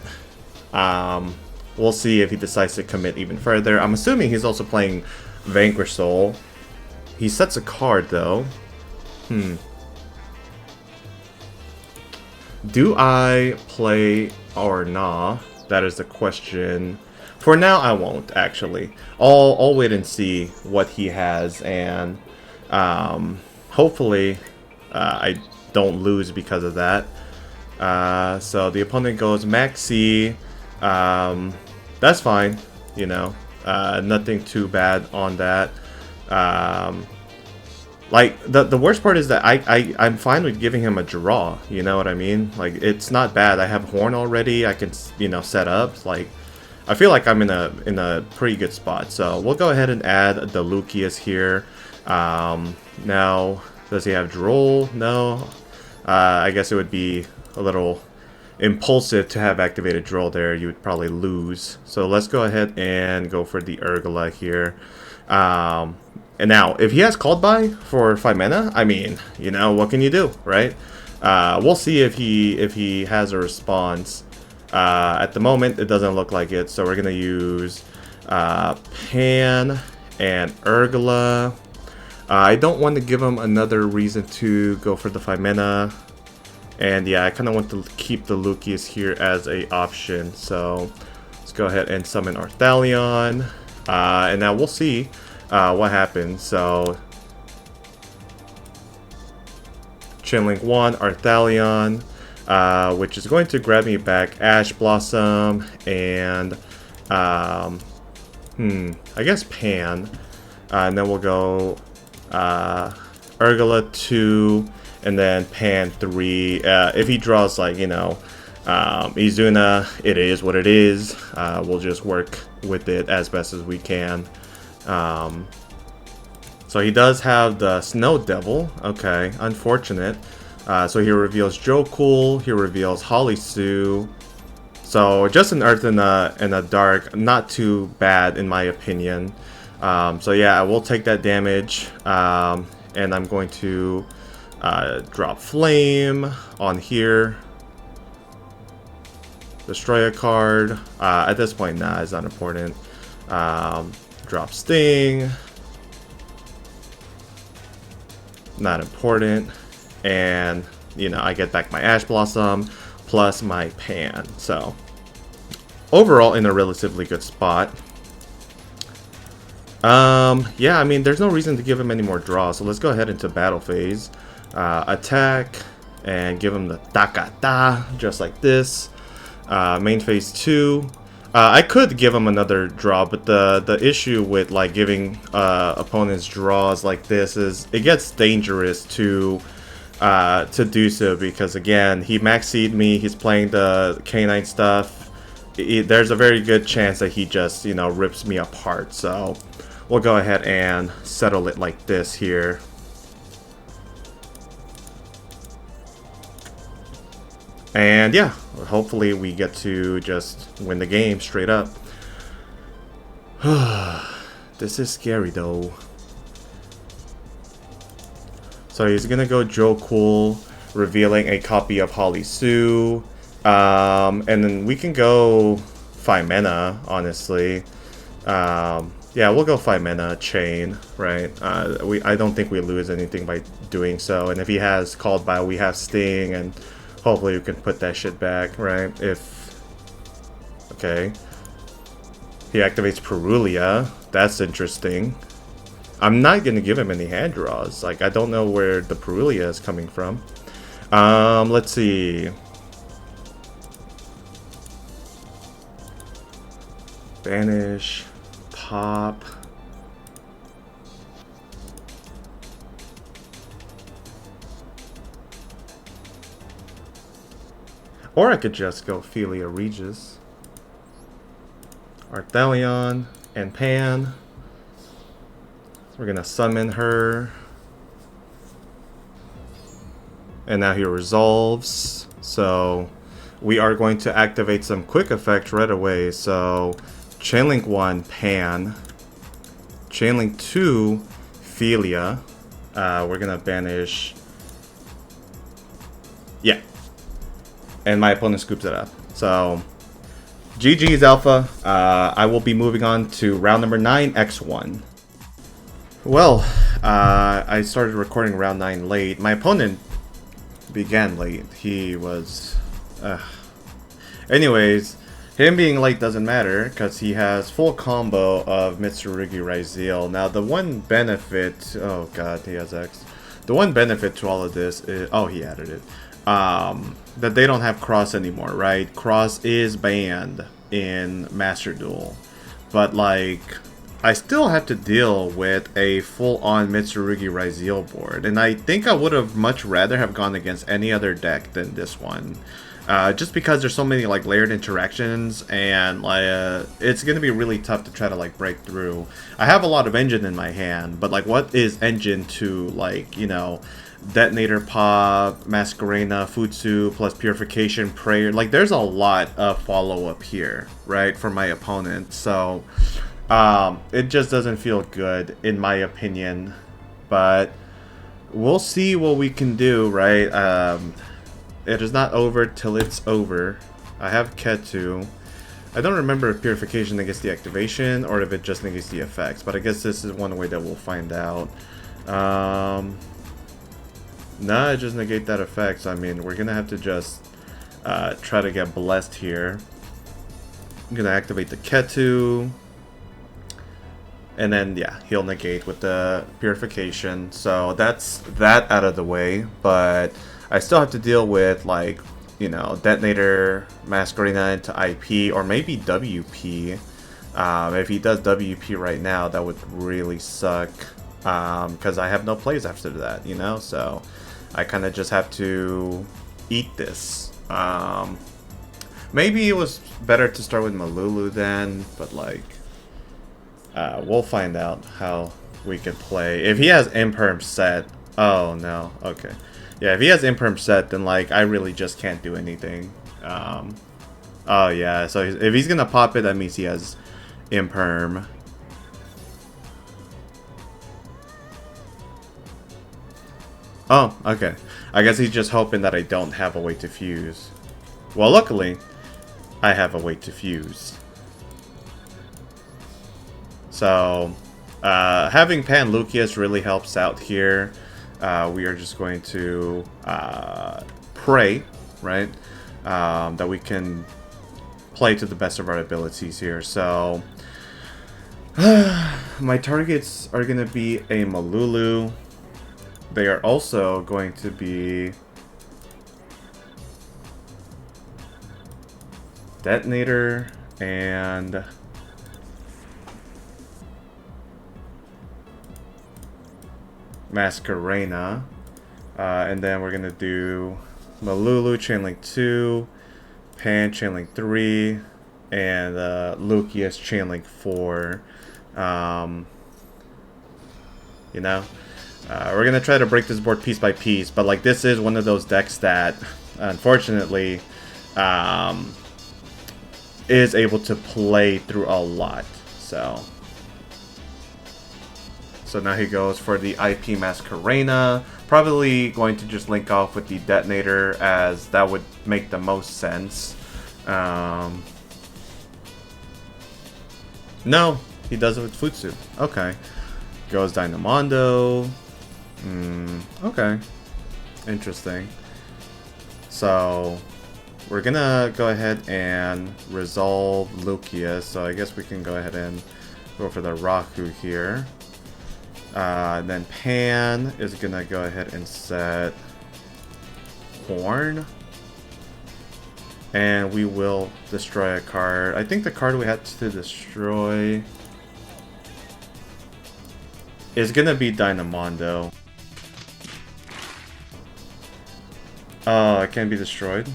We'll see if he decides to commit even further. I'm assuming he's also playing Vanquish Soul. He sets a card though. Do I play or nah? That is the question. For now, I won't actually. I'll wait and see what he has, and hopefully, I don't lose because of that. So the opponent goes Maxi. That's fine, you know. Nothing too bad on that. Like the worst part is that I'm fine with giving him a draw. You know what I mean? Like it's not bad. I have Horn already. I can set up. Like I feel like I'm in a pretty good spot. So we'll go ahead and add the Lucius here. Now does he have Droll? No. I guess it would be a little impulsive to have activated Droll there. You would probably lose. So let's go ahead and go for the Urgula here. And now, if he has Called By for 5 mana, I mean, you know, what can you do, right? We'll see if he has a response. At the moment, it doesn't look like it, so we're going to use Pan and Urgula. I don't want to give him another reason to go for the 5 mana. And yeah, I kind of want to keep the Lucius here as a option. So let's go ahead and summon Arthalion. And now we'll see what happens. So Chainlink 1, Arthalion, which is going to grab me back Ash Blossom and I guess Pan. And then we'll go Urgula 2 and then Pan 3. If he draws, like, you know, Izuna, it is what it is. We'll just work with it as best as we can. So he does have the Snow Devil. Okay, unfortunate. So he reveals Jokul, he reveals Holly Sue. So just an Earth and a Dark, not too bad in my opinion. So yeah, we'll take that damage. And I'm going to drop Flame on here. Destroy a card. At this point, nah, it's not important. Drop Sting. Not important. And, you know, I get back my Ash Blossom plus my Pan. So, overall, in a relatively good spot. Yeah, I mean, there's no reason to give him any more draws. So let's go ahead into battle phase. Attack and give him the Takata, just like this. Main phase 2. I could give him another draw, but the issue with like giving opponents draws like this is it gets dangerous to do so, because again, he maxied me, he's playing the K9 stuff. There's a very good chance that he just, you know, rips me apart. So we'll go ahead and settle it like this here. And yeah, hopefully we get to just win the game straight up. This is scary though. So he's gonna go Jokul, revealing a copy of Holly Sue. And then we can go 5 mana, honestly. Yeah, we'll go 5 mana chain, right? I don't think we lose anything by doing so. And if he has Called By, we have Sting, and hopefully we can put that shit back, right? Okay. He activates Perulia. That's interesting. I'm not going to give him any hand draws. Like, I don't know where the Perulia is coming from. Let's see. Banish. Pop. Or I could just go Ophelia Regis. Arthalion and Pan. We're gonna summon her. And now he resolves. So we are going to activate some quick effects right away. So Chainlink 1, Pan. Chainlink 2, Ophelia. We're gonna banish. Yeah. And my opponent scoops it up. So, GG's Alpha. I will be moving on to round number 9, X1. Well, I started recording round 9 late. My opponent began late. He was... Anyways, him being late doesn't matter, because he has full combo of Mitsurugi Raziel. Now, the one benefit... Oh god, he has X. The one benefit to all of this is, oh, he added it, that they don't have cross anymore, right? Cross is banned in Master Duel, but like, I still have to deal with a full-on Mitsurugi Raziel board, and I think I would have much rather have gone against any other deck than this one. Just because there's so many like layered interactions, and like it's gonna be really tough to try to like break through. I have a lot of engine in my hand, but like, what is engine to like, you know, detonator pop, Masquerena, Futsu plus purification, prayer? Like, there's a lot of follow up here, right, for my opponent. So it just doesn't feel good in my opinion, but we'll see what we can do, right? It is not over till it's over. I have Ketu. I don't remember if Purification negates the activation or if it just negates the effects, but I guess this is one way that we'll find out. Nah, it just negate that effect, so I mean, we're gonna have to just try to get blessed here. I'm gonna activate the Ketu. And then, yeah, he'll negate with the Purification. So that's that out of the way, but I still have to deal with, like, you know, Detonator, Masquerena into IP, or maybe WP. If he does WP right now, that would really suck, because I have no plays after that, you know? So I kind of just have to eat this. Maybe it was better to start with Malulu then, but, like, we'll find out how we can play. If he has Imperm set, oh no, okay. Yeah, if he has Imperm set, then like I really just can't do anything. Oh yeah, so if he's gonna pop it, that means he has Imperm. Oh, okay. I guess he's just hoping that I don't have a way to fuse. Well, luckily, I have a way to fuse. So, having Pan Lucius really helps out here. We are just going to pray, right, that we can play to the best of our abilities here. So, my targets are going to be a Malulu. They are also going to be Detonator and Masquerena, and then we're gonna do Malulu Chainlink 2, Pan Chainlink 3, and Lucius Chainlink 4. You know, we're gonna try to break this board piece by piece, but like this is one of those decks that, unfortunately, is able to play through a lot. So now he goes for the IP Masquerena. Probably going to just link off with the Detonator, as that would make the most sense. No, he does it with Futsu. Okay. Goes Dynamondo. Okay. Interesting. So, we're gonna go ahead and resolve Lucius. So I guess we can go ahead and go for the Raku here. Then Pan is gonna go ahead and set Horn. And we will destroy a card. I think the card we had to destroy is gonna be Dynamondo. Oh, it can't be destroyed?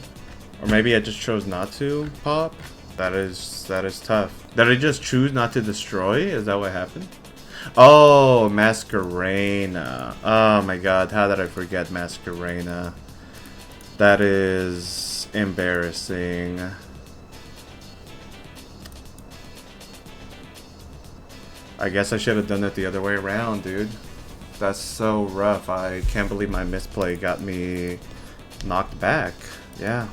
Or maybe I just chose not to pop? That is tough. Did I just choose not to destroy? Is that what happened? Oh, Masquerena. Oh my god, how did I forget Masquerena? That is embarrassing. I guess I should have done it the other way around, dude. That's so rough. I can't believe my misplay got me knocked back. Yeah.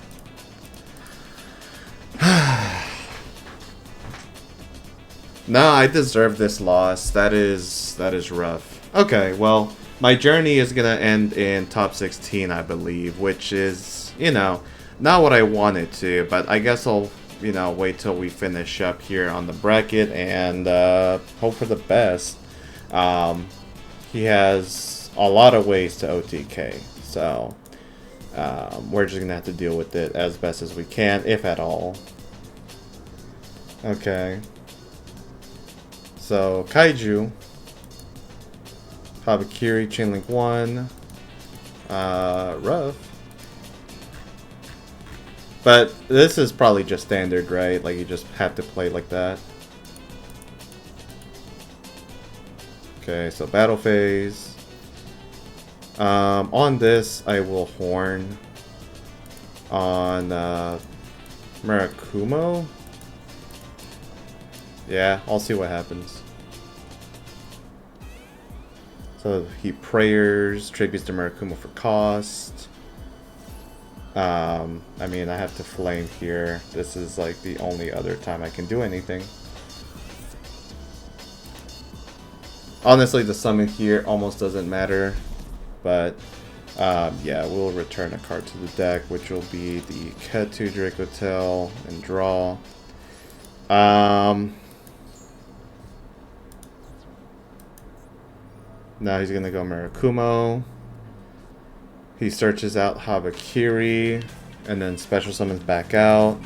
No, I deserve this loss. That is rough. Okay, well, my journey is gonna end in top 16, I believe, which is, you know, not what I wanted to, but I guess I'll, you know, wait till we finish up here on the bracket and hope for the best. He has a lot of ways to OTK. So we're just gonna have to deal with it as best as we can, if at all. Okay. So Kaiju, Habakiri, Chainlink 1, rough. But this is probably just standard, right? Like, you just have to play like that. Okay, so battle phase. On this, I will Horn. On Murakumo. Yeah, I'll see what happens. So he prayers, tributes to Murakumo for cost. I mean, I have to flame here. This is like the only other time I can do anything. Honestly, the summon here almost doesn't matter. But, yeah, we'll return a card to the deck, which will be the Ketu Dracotel and draw. Now he's gonna go Murakumo. He searches out Habakiri, and then special summons back out.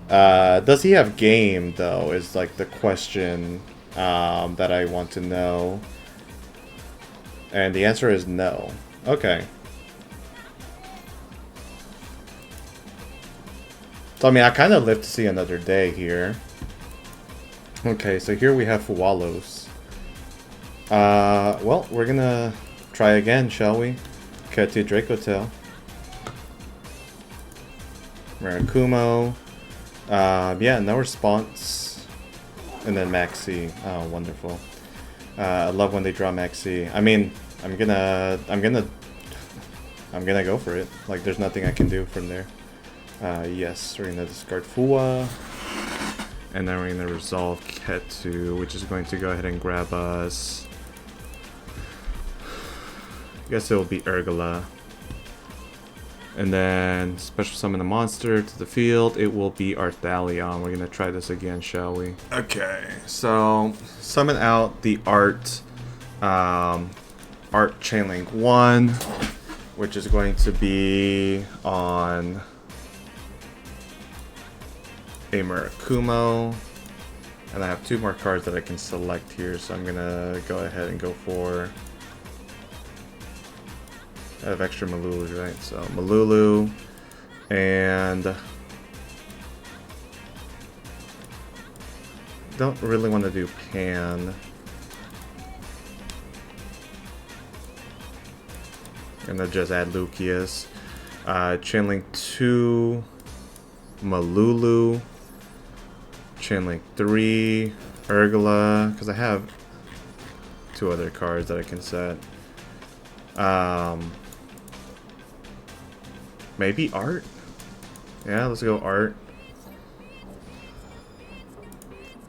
Does he have game, though, is like the question that I want to know. And the answer is no. Okay. So, I mean, I kind of live to see another day here. Okay, so here we have Fuwalos. Well, we're gonna try again, shall we? Ketu Dracotel. Murakumo. Yeah, no response. And then Maxi. Oh, wonderful. I love when they draw Maxi. I mean, I'm gonna go for it. Like, there's nothing I can do from there. Yes, we're gonna discard Fuwa. And then we're gonna resolve Ketu, which is going to go ahead and grab us. I guess it will be Urgala. And then special summon a monster to the field. It will be Arthalion. We're gonna try this again, shall we? Okay, so summon out the Art Chainlink 1, which is going to be on a Murakumo. And I have 2 more cards that I can select here, so I'm gonna go ahead and go for... I have extra Malulu, right? So Malulu, and don't really want to do Pan. Gonna just add Lucius. Chainlink 2, Malulu, Chainlink 3, Urgala, because I have 2 other cards that I can set. Maybe Art? Yeah, let's go Art.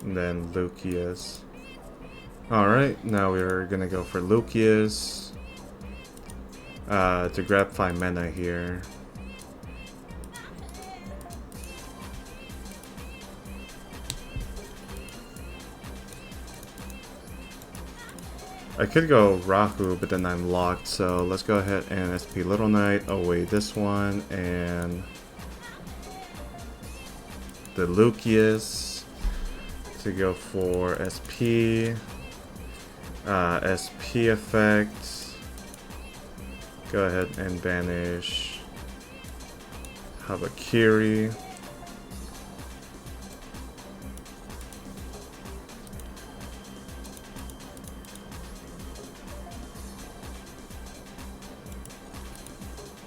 And then Lucius. Alright, now we're gonna go for Lucius. To grab 5 mana here. I could go Rahu, but then I'm locked, so let's go ahead and SP Little Knight away this one, and the Lucius to go for SP. SP effect. Go ahead and banish Habakiri.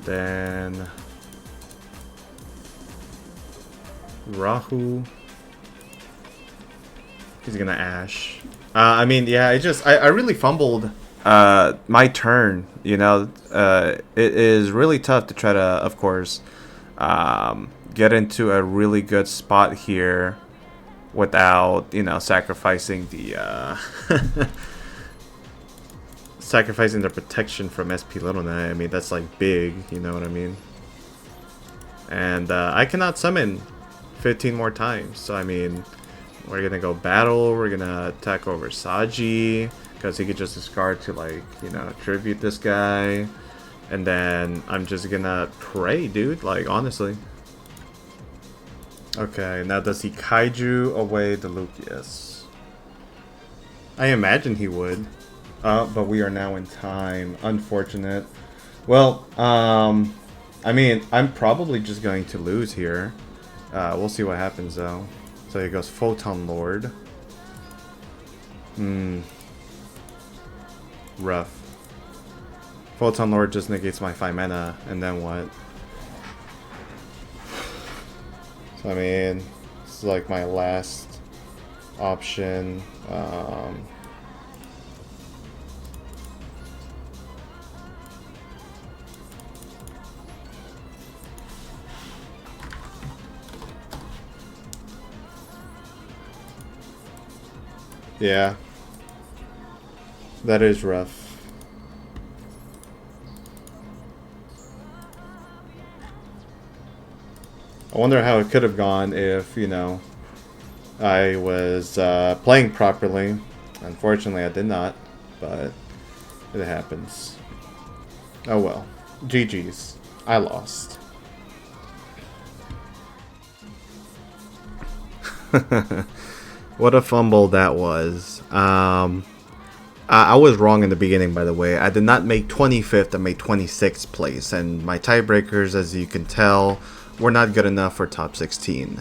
Then Rahu. He's gonna Ash. I mean, yeah, I really fumbled my turn, you know. It is really tough to try to, of course, get into a really good spot here without, you know, sacrificing the sacrificing the protection from SP Little Knight. I mean, that's like big, you know what I mean? And I cannot summon 15 more times, so I mean, we're gonna go battle, we're gonna attack over Saji, because he could just discard to, like, you know, tribute this guy, and then I'm just gonna pray, dude, like, honestly. Okay, now does he kaiju away the Lucius? I imagine he would. But we are now in time. Unfortunate. Well, I mean, I'm probably just going to lose here. We'll see what happens, though. So he goes Photon Lord. Rough. Photon Lord just negates my 5 mana, and then what? So, I mean, this is like my last option. Yeah. That is rough. I wonder how it could have gone if, you know, I was playing properly. Unfortunately, I did not, but it happens. Oh well. GG's. I lost. What a fumble that was. I was wrong in the beginning, by the way. I did not make 25th, I made 26th place. And my tiebreakers, as you can tell, were not good enough for top 16.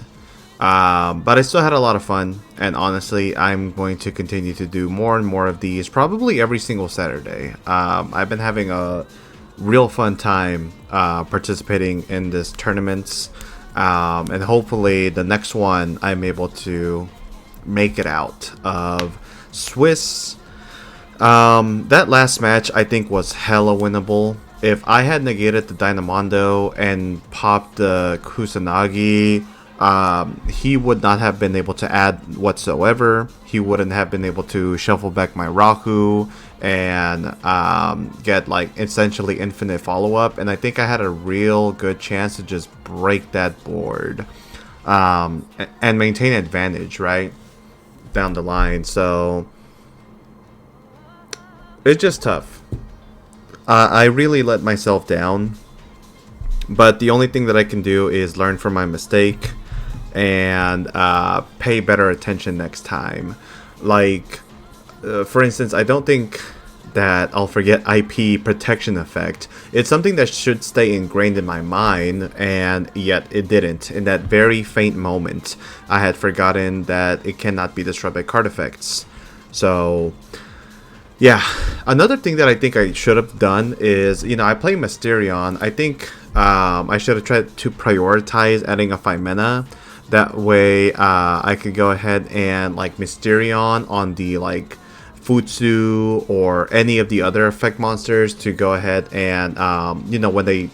But I still had a lot of fun. And honestly, I'm going to continue to do more and more of these, probably every single Saturday. I've been having a real fun time participating in this tournaments. And hopefully the next one I'm able to make it out of Swiss. That last match I think was hella winnable. If I had negated the Dynamondo and popped the Kusanagi, he would not have been able to add whatsoever. He wouldn't have been able to shuffle back my Raku and get like essentially infinite follow-up, and I think I had a real good chance to just break that board and maintain advantage right down the line. So it's just tough. I really let myself down, but the only thing that I can do is learn from my mistake and pay better attention next time. Like, for instance, I don't think that I'll forget IP protection effect. It's something that should stay ingrained in my mind, and yet it didn't. In that very faint moment, I had forgotten that it cannot be disrupted card effects. So yeah, another thing that I think I should have done is, you know, I play Mysterion. I think I should have tried to prioritize adding a 5 mana. That way I could go ahead and like Mysterion on the like Futsu or any of the other effect monsters to go ahead and, you know, when they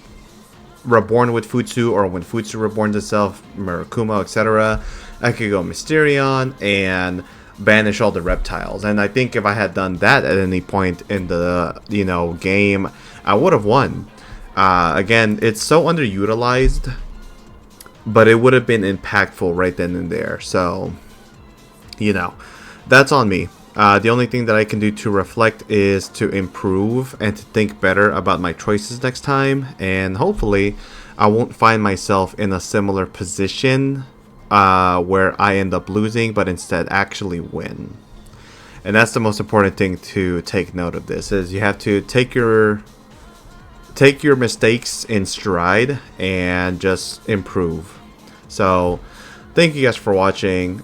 reborn with Futsu or when Futsu reborns itself, Murakumo, etc., I could go Mysterion and banish all the reptiles. And I think if I had done that at any point in the, you know, game, I would have won. Again, it's so underutilized, but it would have been impactful right then and there. So, you know, that's on me. The only thing that I can do to reflect is to improve and to think better about my choices next time. And hopefully I won't find myself in a similar position where I end up losing, but instead actually win. And that's the most important thing to take note of this, is you have to take your mistakes in stride and just improve. So thank you guys for watching.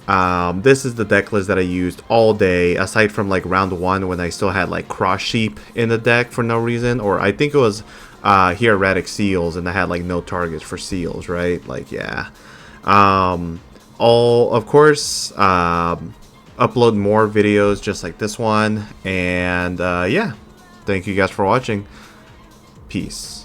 This is the deck list that I used all day, aside from like round 1 when I still had like Cross Sheep in the deck for no reason, or I think it was Hieratic Seals and I had like no targets for seals, right? Like, yeah. I'll of course upload more videos just like this one, and yeah, thank you guys for watching. Peace.